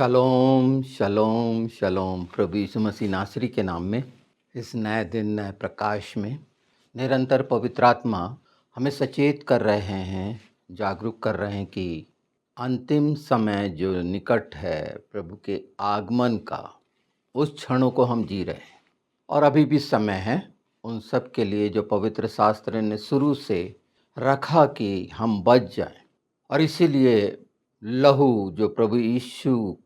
शलोम शलोम शलोम। प्रभु यीशु मसीह नासरी के नाम में इस नए दिन नए प्रकाश में निरंतर पवित्र आत्मा हमें सचेत कर रहे हैं, जागरूक कर रहे हैं कि अंतिम समय जो निकट है प्रभु के आगमन का, उस क्षणों को हम जी रहे हैं और अभी भी समय है उन सब के लिए जो पवित्र शास्त्र ने शुरू से रखा कि हम बच जाएं। और इसीलिए लहू जो प्रभु यीशु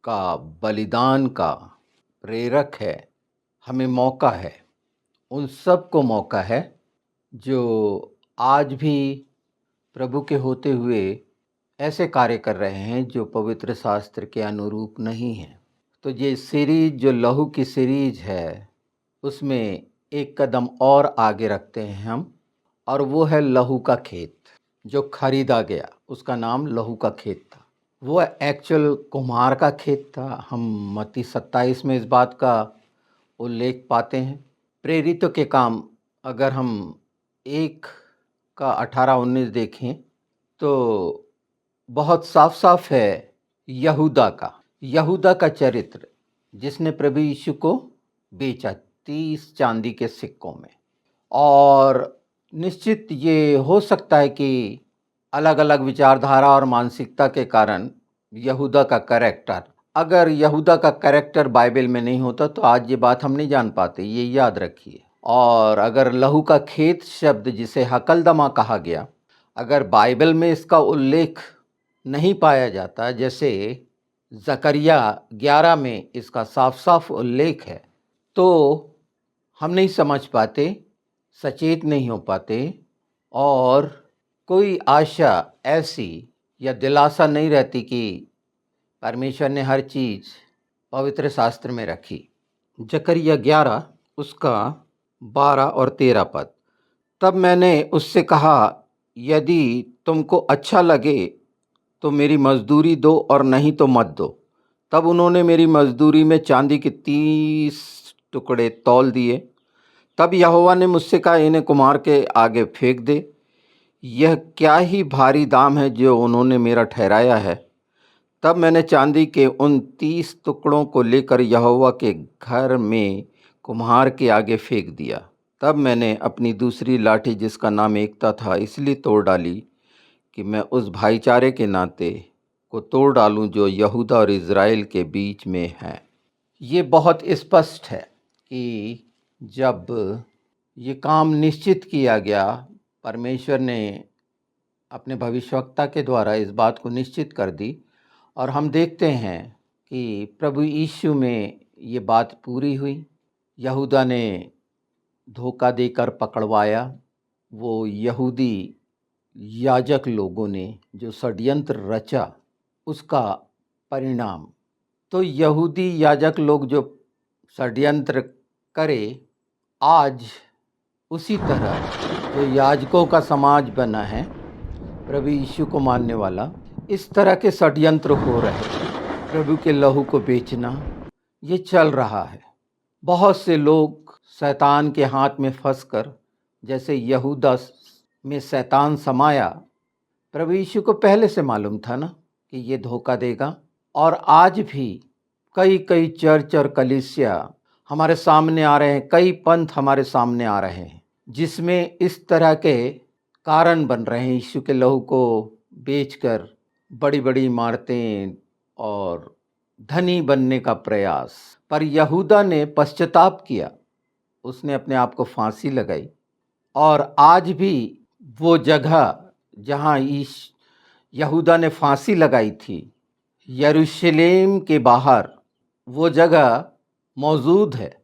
का बलिदान का प्रेरक है, हमें मौका है, उन सब को मौका है जो आज भी प्रभु के होते हुए ऐसे कार्य कर रहे हैं जो पवित्र शास्त्र के अनुरूप नहीं हैं। तो ये सीरीज जो लहू की सीरीज है, उसमें एक कदम और आगे रखते हैं हम, और वो है लहू का खेत जो खरीदा गया। उसका नाम लहू का खेत था। वो एक्चुअल कुम्हार का खेत था। हम मत्ती 27 में इस बात का उल्लेख पाते हैं। प्रेरितों के काम अगर हम 1 का 18-19 देखें तो बहुत साफ साफ है यहूदा का चरित्र, जिसने प्रभु यीशु को बेचा 30 चांदी के सिक्कों में। और निश्चित ये हो सकता है कि अलग अलग विचारधारा और मानसिकता के कारण यहूदा का कैरेक्टर, अगर यहूदा का कैरेक्टर बाइबल में नहीं होता तो आज ये बात हम नहीं जान पाते, ये याद रखिए। और अगर लहू का खेत शब्द जिसे हकलदमा कहा गया, अगर बाइबल में इसका उल्लेख नहीं पाया जाता, जैसे जकरिया 11 में इसका साफ साफ उल्लेख है, तो हम नहीं समझ पाते, सचेत नहीं हो पाते और कोई आशा ऐसी या दिलासा नहीं रहती कि परमेश्वर ने हर चीज़ पवित्र शास्त्र में रखी। जकरिया 11 उसका 12 और 13 पद। तब मैंने उससे कहा, यदि तुमको अच्छा लगे तो मेरी मजदूरी दो और नहीं तो मत दो। तब उन्होंने मेरी मजदूरी में चांदी के 30 टुकड़े तौल दिए। तब यहोवा ने मुझसे कहा, इन्हें कुम्हार के आगे फेंक दे। यह क्या ही भारी दाम है जो उन्होंने मेरा ठहराया है। तब मैंने चांदी के उन 30 टुकड़ों को लेकर यहोवा के घर में कुम्हार के आगे फेंक दिया। तब मैंने अपनी दूसरी लाठी, जिसका नाम एकता था, इसलिए तोड़ डाली कि मैं उस भाईचारे के नाते को तोड़ डालूं जो यहूदा और इज़राइल के बीच में है। ये बहुत स्पष्ट है कि जब ये काम निश्चित किया गया, परमेश्वर ने अपने भविष्यवक्ता के द्वारा इस बात को निश्चित कर दी, और हम देखते हैं कि प्रभु यीशु में ये बात पूरी हुई। यहूदा ने धोखा देकर पकड़वाया, वो यहूदी याजक लोगों ने जो षड्यंत्र रचा, उसका परिणाम। तो यहूदी याजक लोग जो षड्यंत्र करे, आज उसी तरह जो याजकों का समाज बना है प्रभु यीशु को मानने वाला, इस तरह के षड्यंत्र हो रहे हैं। प्रभु के लहू को बेचना ये चल रहा है। बहुत से लोग शैतान के हाथ में फंसकर, जैसे यहूदा में शैतान समाया, प्रभु यीशु को पहले से मालूम था ना कि ये धोखा देगा। और आज भी कई चर्च और कलीसिया हमारे सामने आ रहे हैं, कई पंथ हमारे सामने आ रहे हैं, जिसमें इस तरह के कारण बन रहे हैं। यीशु के लहू को बेचकर बड़ी बड़ी इमारतें और धनी बनने का प्रयास। पर यहूदा ने पश्चाताप किया, उसने अपने आप को फांसी लगाई। और आज भी वो जगह जहाँ यहूदा ने फांसी लगाई थी, यरूशलेम के बाहर वो जगह मौजूद है,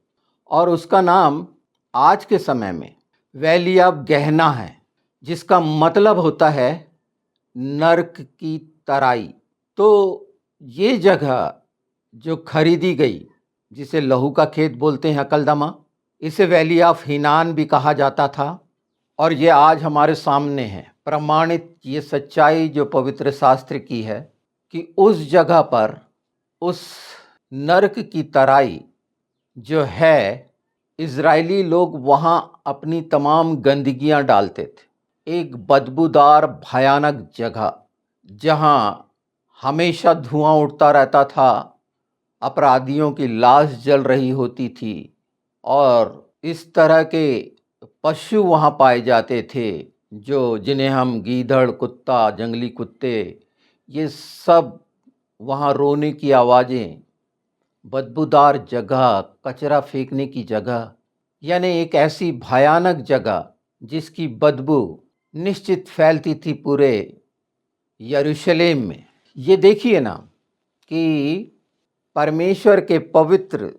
और उसका नाम आज के समय में वैली ऑफ गहना है, जिसका मतलब होता है नरक की तराई। तो ये जगह जो खरीदी गई, जिसे लहू का खेत बोलते हैं, हकलदमा, इसे वैली ऑफ हिनान भी कहा जाता था। और ये आज हमारे सामने है प्रमाणित, ये सच्चाई जो पवित्र शास्त्र की है कि उस जगह पर उस नरक की तराई जो है, इज़राइली लोग वहाँ अपनी तमाम गंदगियाँ डालते थे। एक बदबूदार भयानक जगह जहाँ हमेशा धुआं उठता रहता था, अपराधियों की लाश जल रही होती थी और इस तरह के पशु वहाँ पाए जाते थे जो जिन्हें हम गीदड़, कुत्ता, जंगली कुत्ते, ये सब वहाँ रोने की आवाज़ें, बदबूदार जगह, कचरा फेंकने की जगह, यानी एक ऐसी भयानक जगह जिसकी बदबू निश्चित फैलती थी पूरे यरूशलेम में। ये देखिए ना कि परमेश्वर के पवित्र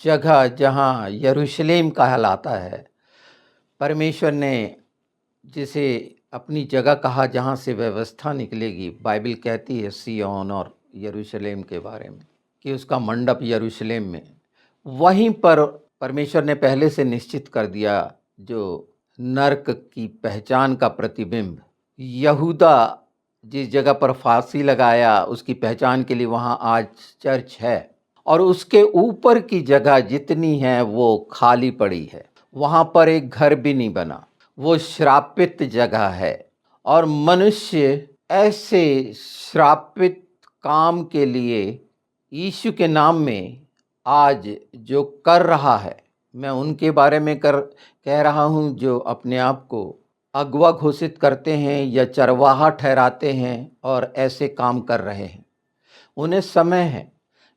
जगह जहाँ यरूशलेम कहलाता है, परमेश्वर ने जिसे अपनी जगह कहा जहाँ से व्यवस्था निकलेगी, बाइबल कहती है सिय्योन और यरूशलेम के बारे में कि उसका मंडप यरूशलेम में, वहीं पर परमेश्वर ने पहले से निश्चित कर दिया जो नरक की पहचान का प्रतिबिंब। यहूदा जिस जगह पर फांसी लगाया उसकी पहचान के लिए वहाँ आज चर्च है और उसके ऊपर की जगह जितनी है वो खाली पड़ी है, वहाँ पर एक घर भी नहीं बना, वो श्रापित जगह है। और मनुष्य ऐसे श्रापित काम के लिए यीशु के नाम में आज जो कर रहा है, मैं उनके बारे में कह रहा हूँ जो अपने आप को अगवा घोषित करते हैं या चरवाहा ठहराते हैं और ऐसे काम कर रहे हैं। उन्हें समय है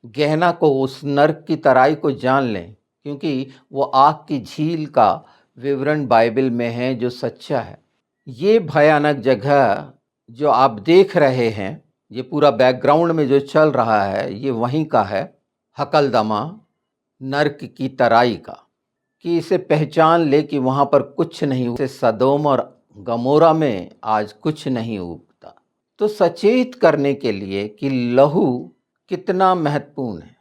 गहना को, उस नरक की तराई को जान लें, क्योंकि वो आग की झील का विवरण बाइबल में है जो सच्चा है। ये भयानक जगह जो आप देख रहे हैं, ये पूरा बैकग्राउंड में जो चल रहा है, ये वहीं का है, हकलदमा, नरक की तराई का, कि इसे पहचान ले कि वहाँ पर कुछ नहीं, उसे सदोम और गमोरा में आज कुछ नहीं उगता। तो सचेत करने के लिए कि लहू कितना महत्वपूर्ण है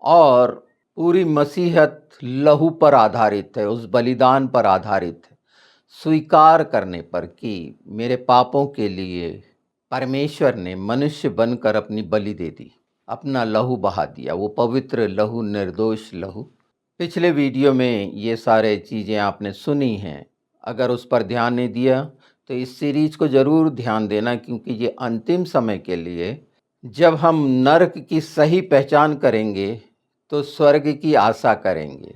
और पूरी मसीहत लहू पर आधारित है, उस बलिदान पर आधारित है, स्वीकार करने पर कि मेरे पापों के लिए परमेश्वर ने मनुष्य बनकर अपनी बलि दे दी, अपना लहू बहा दिया, वो पवित्र लहू, निर्दोष लहू। पिछले वीडियो में ये सारे चीज़ें आपने सुनी हैं, अगर उस पर ध्यान नहीं दिया तो इस सीरीज को ज़रूर ध्यान देना, क्योंकि ये अंतिम समय के लिए जब हम नरक की सही पहचान करेंगे तो स्वर्ग की आशा करेंगे।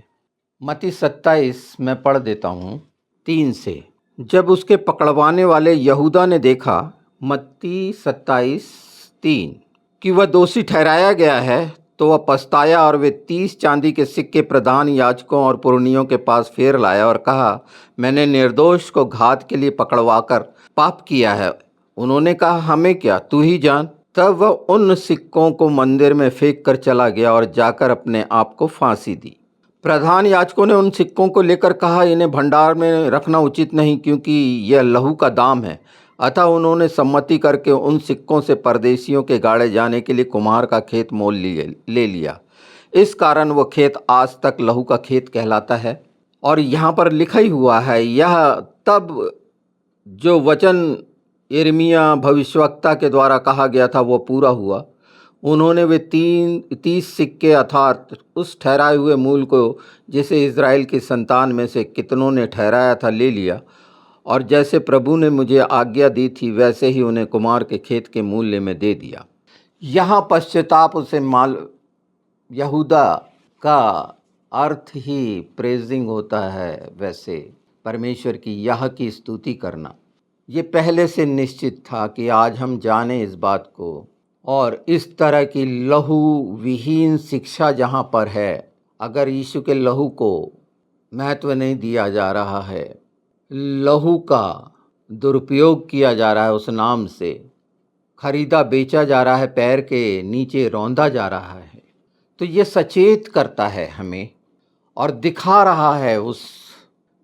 मत्ती 27 मैं पढ़ देता हूँ 3 से। जब उसके पकड़वाने वाले यहूदा ने देखा, मत्ती 27:3, कि वह दोषी ठहराया गया है, तो वह पछताया और वे 30 चांदी के सिक्के प्रधान याजकों और पुरनियों के पास फेर लाया और कहा, मैंने निर्दोष को घात के लिए पकड़वाकर पाप किया है। उन्होंने कहा, हमें क्या, तू ही जान। तब वह उन सिक्कों को मंदिर में फेंक कर चला गया और जाकर अपने आप को फांसी दी। प्रधान याजकों ने उन सिक्कों को लेकर कहा, इन्हें भंडार में रखना उचित नहीं, क्योंकि यह लहू का दाम है। अतः उन्होंने सम्मति करके उन सिक्कों से परदेशियों के गाड़े जाने के लिए कुम्हार का खेत मोल ले लिया। इस कारण वह खेत आज तक लहू का खेत कहलाता है। और यहाँ पर लिखा ही हुआ है, यह तब जो वचन यिर्मयाह भविष्यवक्ता के द्वारा कहा गया था वो पूरा हुआ। उन्होंने वे 30 सिक्के अर्थात उस ठहराए हुए मूल को जिसे इज़राइल की संतान में से कितनों ने ठहराया था ले लिया, और जैसे प्रभु ने मुझे आज्ञा दी थी वैसे ही उन्हें कुमार के खेत के मूल्य में दे दिया। यहाँ पश्चाताप उसे यहूदा का अर्थ ही प्रेजिंग होता है, वैसे परमेश्वर की यह की स्तुति करना। ये पहले से निश्चित था कि आज हम जाने इस बात को, और इस तरह की लहू विहीन शिक्षा जहाँ पर है, अगर यीशु के लहू को महत्व नहीं दिया जा रहा है, लहू का दुरुपयोग किया जा रहा है, उस नाम से खरीदा बेचा जा रहा है, पैर के नीचे रौंदा जा रहा है, तो ये सचेत करता है हमें और दिखा रहा है उस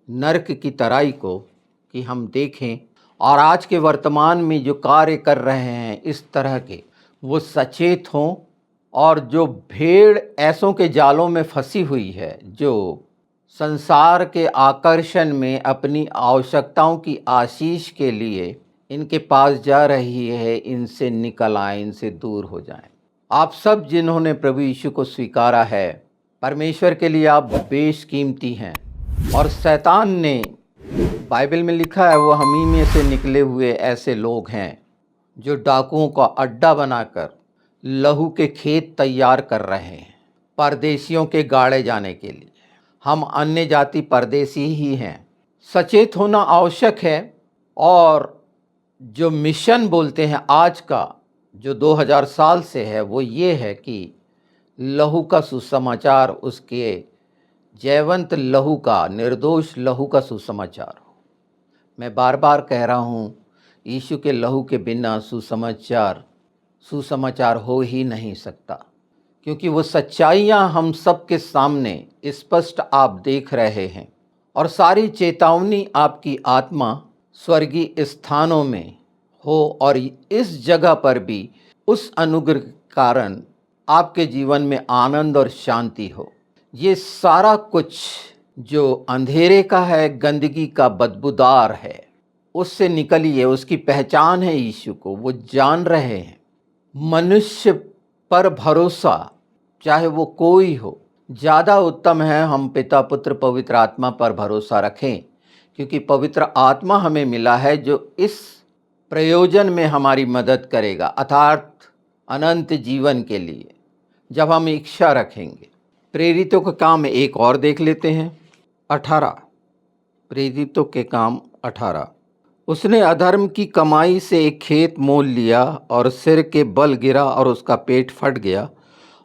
नरक की तराई को कि हम देखें और आज के वर्तमान में जो कार्य कर रहे हैं इस तरह के, वो सचेत हों। और जो भेड़ ऐसों के जालों में फंसी हुई है, जो संसार के आकर्षण में अपनी आवश्यकताओं की आशीष के लिए इनके पास जा रही है, इनसे निकल आएं, इनसे दूर हो जाएं। आप सब जिन्होंने प्रभु यीशु को स्वीकारा है, परमेश्वर के लिए आप बेशकीमती हैं। और शैतान ने, बाइबल में लिखा है, वो हम ही में से निकले हुए ऐसे लोग हैं जो डाकुओं का अड्डा बनाकर लहू के खेत तैयार कर रहे हैं परदेशियों के गाड़े जाने के लिए। हम अन्य जाति परदेशी ही हैं। सचेत होना आवश्यक है। और जो मिशन बोलते हैं आज का, जो 2000 साल से है, वो ये है कि लहू का सुसमाचार, उसके जयवंत लहू का, निर्दोष लहू का सुसमाचार हो। मैं बार बार कह रहा हूँ, यीशु के लहू के बिना सुसमाचार हो ही नहीं सकता, क्योंकि वो सच्चाइयाँ हम सबके सामने स्पष्ट आप देख रहे हैं। और सारी चेतावनी आपकी आत्मा स्वर्गीय स्थानों में हो और इस जगह पर भी उस अनुग्रह के कारण आपके जीवन में आनंद और शांति हो। ये सारा कुछ जो अंधेरे का है, गंदगी का, बदबूदार है, उससे निकलिए। उसकी पहचान है यीशु को, वो जान रहे हैं। मनुष्य पर भरोसा, चाहे वो कोई हो, ज़्यादा उत्तम है हम पिता, पुत्र, पवित्र आत्मा पर भरोसा रखें, क्योंकि पवित्र आत्मा हमें मिला है जो इस प्रयोजन में हमारी मदद करेगा, अर्थात अनंत जीवन के लिए, जब हम इच्छा रखेंगे। प्रेरितों का काम एक और देख लेते हैं। 18, प्रेरितों के काम 18। उसने अधर्म की कमाई से एक खेत मोल लिया और सिर के बल गिरा और उसका पेट फट गया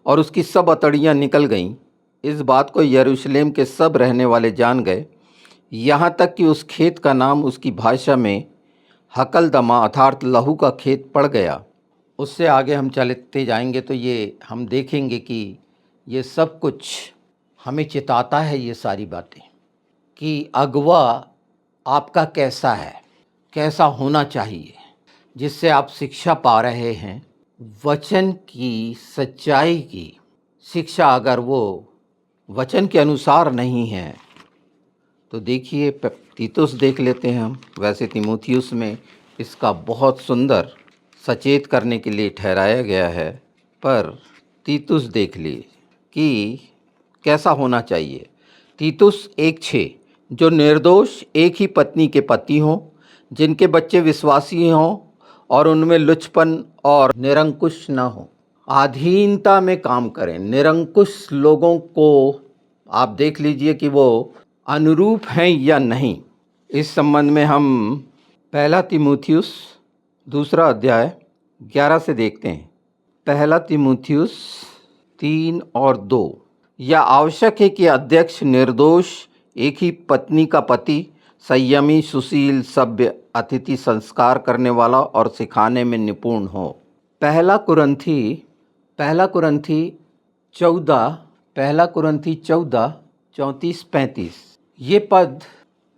और उसकी सब अतड़ियाँ निकल गईं। इस बात को यरूशलेम के सब रहने वाले जान गए, यहाँ तक कि उस खेत का नाम उसकी भाषा में हकलदमा अर्थात लहू का खेत पड़ गया। उससे आगे हम चलते जाएंगे तो ये हम देखेंगे कि ये सब कुछ हमें चिताता है, ये सारी बातें, कि अगवा आपका कैसा है, कैसा होना चाहिए, जिससे आप शिक्षा पा रहे हैं। वचन की सच्चाई की शिक्षा अगर वो वचन के अनुसार नहीं है तो देखिए, तीतुस देख लेते हैं हम। वैसे तीमुथियुस में इसका बहुत सुंदर सचेत करने के लिए ठहराया गया है, पर तीतुस देख लिए कि कैसा होना चाहिए। तीतुस 1:6, जो निर्दोष एक ही पत्नी के पति हों, जिनके बच्चे विश्वासी हों और उनमें लुचपन और निरंकुश न हो, अधीनता में काम करें। निरंकुश लोगों को आप देख लीजिए कि वो अनुरूप हैं या नहीं। इस संबंध में हम 1 तीमुथियुस 2 अध्याय 11 से देखते हैं। 1 तीमुथियुस 3 और 2। यह आवश्यक है कि अध्यक्ष निर्दोष एक ही पत्नी का पति, संयमी, सुशील, सभ्य, अतिथि संस्कार करने वाला और सिखाने में निपुण हो। 1 कुरिन्थी 14 34-35 ये पद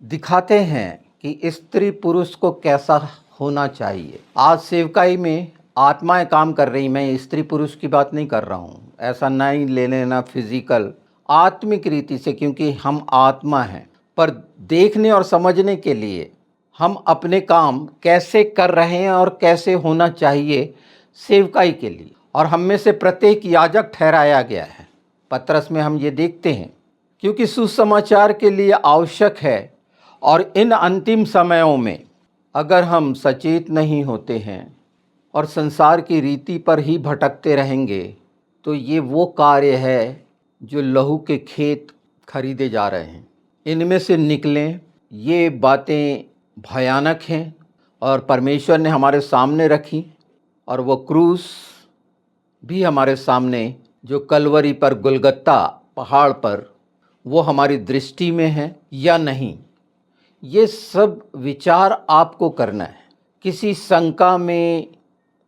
दिखाते हैं कि स्त्री पुरुष को कैसा होना चाहिए। आज सेवकाई में आत्माएं काम कर रही, मैं स्त्री पुरुष की बात नहीं कर रहा हूँ, ऐसा नहीं ले लेना फिजिकल, आत्मिक रीति से, क्योंकि हम आत्मा हैं। पर देखने और समझने के लिए हम अपने काम कैसे कर रहे हैं और कैसे होना चाहिए सेवकाई के लिए, और हम में से प्रत्येक याजक ठहराया गया है। पत्रस में हम ये देखते हैं, क्योंकि सुसमाचार के लिए आवश्यक है। और इन अंतिम समयों में अगर हम सचेत नहीं होते हैं और संसार की रीति पर ही भटकते रहेंगे, तो ये वो कार्य है जो लहू के खेत खरीदे जा रहे हैं, इनमें से निकलें। ये बातें भयानक हैं और परमेश्वर ने हमारे सामने रखी, और वो क्रूस भी हमारे सामने, जो कलवरी पर, गुलगत्ता पहाड़ पर, वो हमारी दृष्टि में है या नहीं, ये सब विचार आपको करना है। किसी शंका में,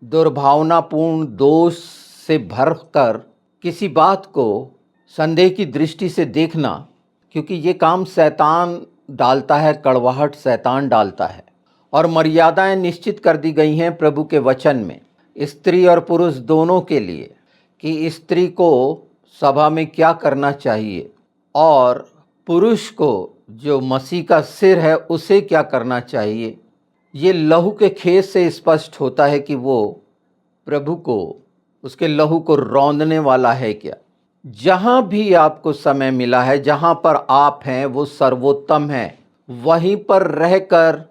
दुर्भावनापूर्ण दोष से भरकर किसी बात को संदेह की दृष्टि से देखना, क्योंकि ये काम शैतान डालता है, कड़वाहट शैतान डालता है। और मर्यादाएं निश्चित कर दी गई हैं प्रभु के वचन में, स्त्री और पुरुष दोनों के लिए, कि स्त्री को सभा में क्या करना चाहिए और पुरुष को, जो मसीह का सिर है, उसे क्या करना चाहिए। ये लहू के खेत से स्पष्ट होता है कि वो प्रभु को, उसके लहू को रौंदने वाला है क्या। जहाँ भी आपको समय मिला है, जहाँ पर आप हैं वो सर्वोत्तम है, वहीं पर रहकर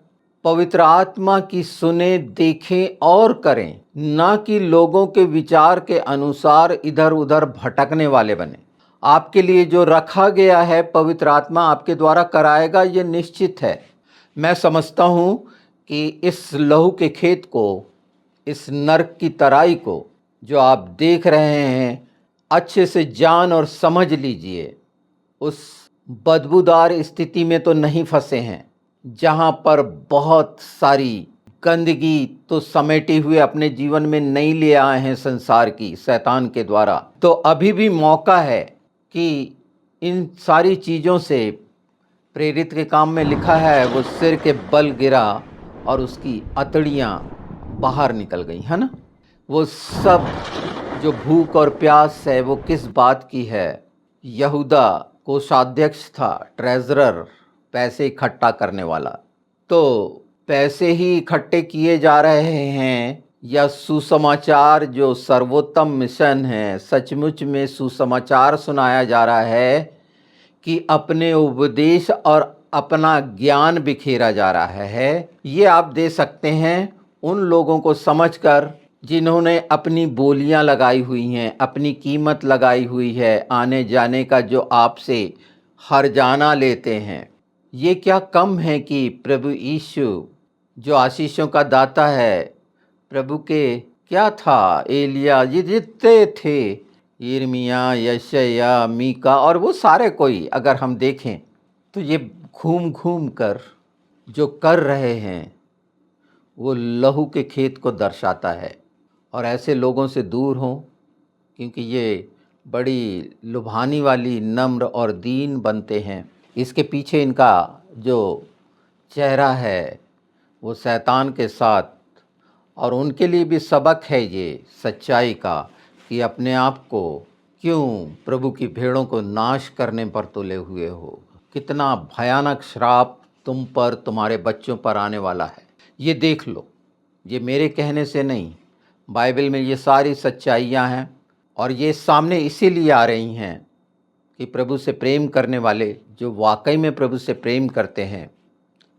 पवित्र आत्मा की सुने, देखें और करें, ना कि लोगों के विचार के अनुसार इधर उधर भटकने वाले बने। आपके लिए जो रखा गया है पवित्र आत्मा आपके द्वारा कराएगा, ये निश्चित है। मैं समझता हूँ कि इस लहू के खेत को, इस नरक की तराई को जो आप देख रहे हैं, अच्छे से जान और समझ लीजिए। उस बदबूदार स्थिति में तो नहीं फंसे हैं जहाँ पर बहुत सारी गंदगी तो समेटे हुए अपने जीवन में नहीं ले आए हैं संसार की, शैतान के द्वारा। तो अभी भी मौका है कि इन सारी चीज़ों से, प्रेरित के काम में लिखा है वो सिर के बल गिरा और उसकी अतड़ियाँ बाहर निकल गई, है ना। वो सब जो भूख और प्यास है वो किस बात की है। यहूदा कोषाध्यक्ष था, ट्रेजरर, पैसे इकट्ठा करने वाला। तो पैसे ही इकट्ठे किए जा रहे हैं या सुसमाचार जो सर्वोत्तम मिशन है, सचमुच में सुसमाचार सुनाया जा रहा है कि अपने उपदेश और अपना ज्ञान बिखेरा जा रहा है। ये आप दे सकते हैं उन लोगों को समझकर जिन्होंने अपनी बोलियां लगाई हुई हैं, अपनी कीमत लगाई हुई है, आने जाने का जो आपसे हर्जाना लेते हैं। ये क्या कम है कि प्रभु यीशु जो आशीषों का दाता है, प्रभु के क्या था, एलिया, ये जितने थे, यिर्मयाह, यशायाह, मीका और वो सारे कोई अगर हम देखें तो ये घूम घूम कर जो कर रहे हैं वो लहू के खेत को दर्शाता है। और ऐसे लोगों से दूर हों, क्योंकि ये बड़ी लुभानी वाली, नम्र और दीन बनते हैं। इसके पीछे इनका जो चेहरा है वो शैतान के साथ, और उनके लिए भी सबक है ये सच्चाई का कि अपने आप को क्यों प्रभु की भेड़ों को नाश करने पर तुले हुए हो। कितना भयानक श्राप तुम पर, तुम्हारे बच्चों पर आने वाला है। ये देख लो, ये मेरे कहने से नहीं, बाइबल में ये सारी सच्चाइयाँ हैं। और ये सामने इसीलिए आ रही हैं कि प्रभु से प्रेम करने वाले जो वाकई में प्रभु से प्रेम करते हैं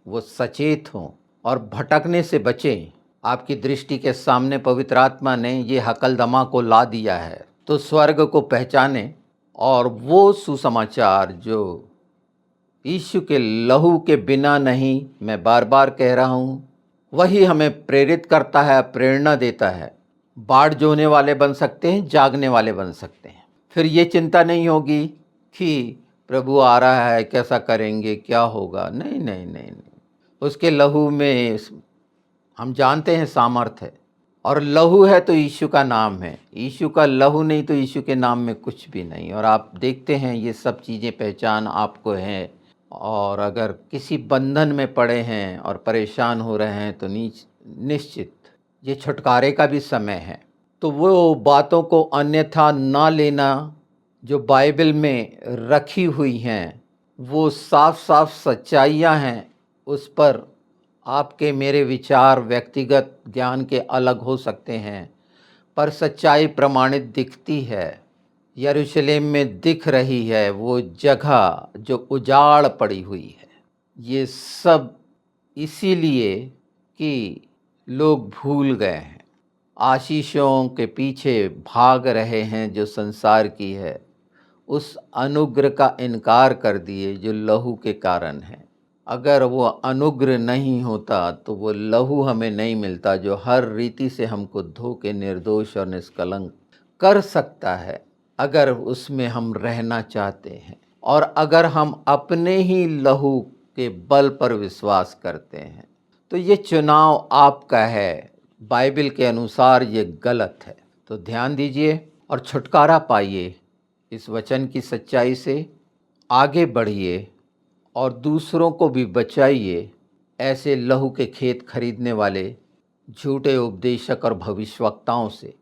वो सचेत हों और भटकने से बचें। आपकी दृष्टि के सामने पवित्र आत्मा ने ये हकलदमा को ला दिया है, तो स्वर्ग को पहचाने और वो सुसमाचार जो यीशु के लहू के बिना नहीं, मैं बार बार कह रहा हूँ, वही हमें प्रेरित करता है, प्रेरणा देता है। बाढ़ जोने वाले बन सकते हैं, जागने वाले बन सकते हैं। फिर ये चिंता नहीं होगी कि प्रभु आ रहा है, कैसा करेंगे, क्या होगा। नहीं नहीं नहीं नहीं, उसके लहू में हम जानते हैं सामर्थ है, और लहू है तो यीशु का नाम है। यीशु का लहू नहीं तो यीशु के नाम में कुछ भी नहीं। और आप देखते हैं ये सब चीज़ें पहचान आपको है। और अगर किसी बंधन में पड़े हैं और परेशान हो रहे हैं तो निश्चित ये छुटकारे का भी समय है। तो वो बातों को अन्यथा ना लेना जो बाइबल में रखी हुई हैं, वो साफ साफ सच्चाइयाँ हैं। उस पर आपके मेरे विचार व्यक्तिगत ज्ञान के अलग हो सकते हैं, पर सच्चाई प्रमाणित दिखती है। यरूशलेम में दिख रही है वो जगह जो उजाड़ पड़ी हुई है। ये सब इसीलिए कि लोग भूल गए हैं, आशीषों के पीछे भाग रहे हैं जो संसार की है, उस अनुग्रह का इनकार कर दिए जो लहू के कारण है। अगर वो अनुग्रह नहीं होता तो वो लहू हमें नहीं मिलता जो हर रीति से हमको धो के निर्दोष और निष्कलंक कर सकता है, अगर उसमें हम रहना चाहते हैं। और अगर हम अपने ही लहू के बल पर विश्वास करते हैं तो ये चुनाव आपका है। बाइबल के अनुसार ये गलत है। तो ध्यान दीजिए और छुटकारा पाइए इस वचन की सच्चाई से, आगे बढ़िए और दूसरों को भी बचाइए ऐसे लहू के खेत खरीदने वाले झूठे उपदेशक और भविष्यवक्ताओं से।